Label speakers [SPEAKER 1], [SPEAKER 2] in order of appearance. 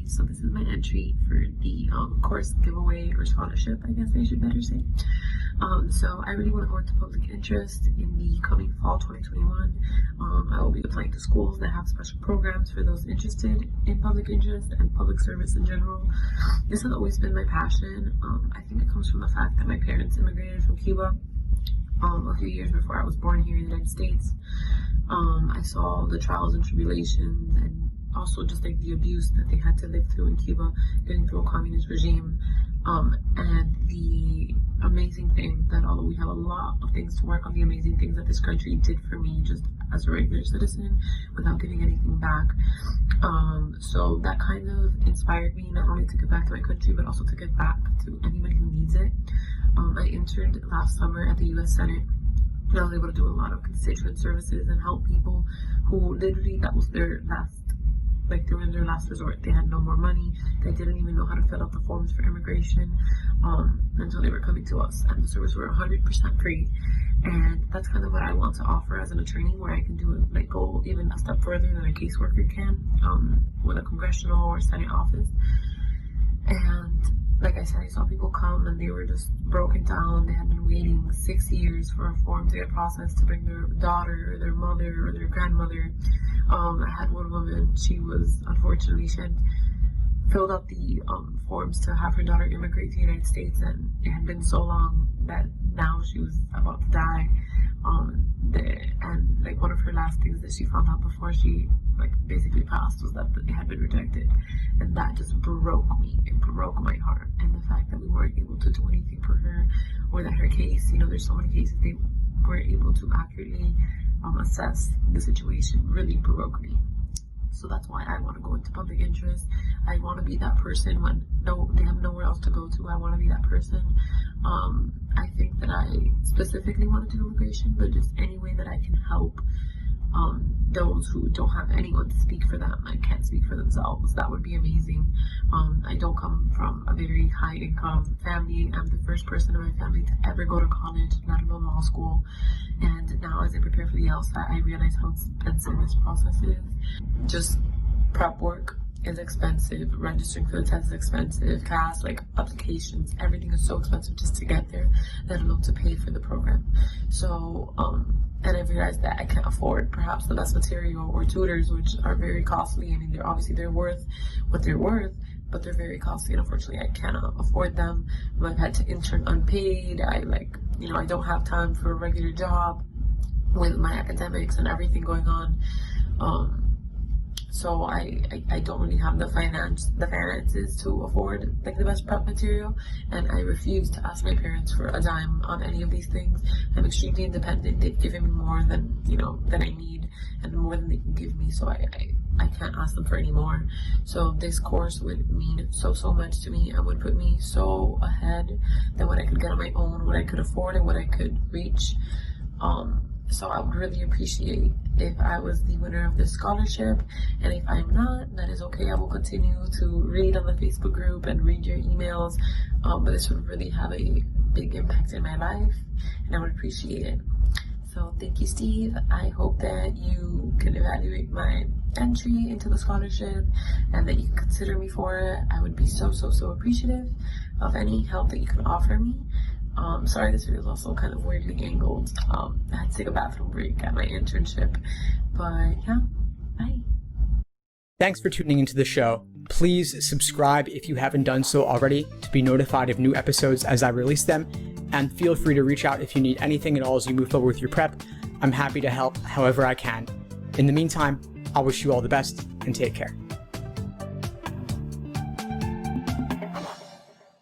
[SPEAKER 1] So this is my entry for the course giveaway or scholarship, I guess I should better say. So I really want to go into public interest in the coming fall 2021. I will be applying to schools that have special programs for those interested in public interest and public service in general. This has always been my passion. I think it comes from the fact that my parents immigrated from Cuba a few years before I was born here in the United States. I saw the trials and tribulations and also just like the abuse that they had to live through in Cuba, getting through a communist regime. And the amazing thing that although we have a lot of things to work on, the amazing things that this country did for me just as a regular citizen without giving anything back. So that kind of inspired me not only to give back to my country, but also to give back to anybody who needs it. I interned last summer at the U.S. Senate. I was able to do a lot of constituent services and help people who literally, that was their last, like they were in their last resort. They had no more money. They didn't even know how to fill out the forms for immigration until they were coming to us. And the services were 100% free. And that's kind of what I want to offer as an attorney, where I can do it, like go even a step further than a caseworker can with a congressional or Senate office. And like I said, I saw people come and they were just broken down. They had been waiting 6 years for a form to get processed to bring their daughter or their mother or their grandmother. I had one woman, she had filled out the forms to have her daughter immigrate to the United States, and it had been so long that now she was about to die. And like one of her last things that she found out before she like basically passed was that it had been rejected, and that just broke me. It broke my heart. And the fact that we weren't able to do anything for her, or that her case, there's so many cases they weren't able to accurately assess the situation, really broke me. So that's why I want to go into public interest. I want to be that person when they have nowhere else to go to. I want to be that person. I think that I specifically want to do immigration, but just any way that I can help those who don't have anyone to speak for them and can't speak for themselves, that would be amazing. I don't come from a very high income family. I'm the first person in my family to ever go to college, let alone law school. And now as I prepare for the LSAT, I realize how expensive this process is. Just prep work is expensive, registering for the test is expensive, CAS, like applications, everything is so expensive just to get there, let alone to pay for the program. So, and I realized that I can't afford perhaps the best material or tutors, which are very costly. I mean, they're worth what they're worth, but they're very costly, and unfortunately I cannot afford them. I've had to intern unpaid. I don't have time for a regular job with my academics and everything going on. So I don't really have the finances to afford like the best prep material, and I refuse to ask my parents for a dime on any of these things. I'm extremely independent. They've given me more than than I need and more than they can give me, so I can't ask them for any more. So this course would mean so much to me and would put me so ahead than what I could get on my own, what I could afford, and what I could reach. So I would really appreciate if I was the winner of this scholarship, and if I'm not, that is okay. I will continue to read on the Facebook group and read your emails, but this would really have a big impact in my life, and I would appreciate it. So thank you, Steve. I hope that you can evaluate my entry into the scholarship and that you can consider me for it. I would be so appreciative of any help that you can offer me. Sorry, this video is also kind of weirdly angled. I had to take a bathroom break at my internship, but yeah, bye.
[SPEAKER 2] Thanks for tuning into the show. Please subscribe if you haven't done so already to be notified of new episodes as I release them, and feel free to reach out if you need anything at all as you move forward with your prep. I'm happy to help however I can. In the meantime, I'll wish you all the best and take care.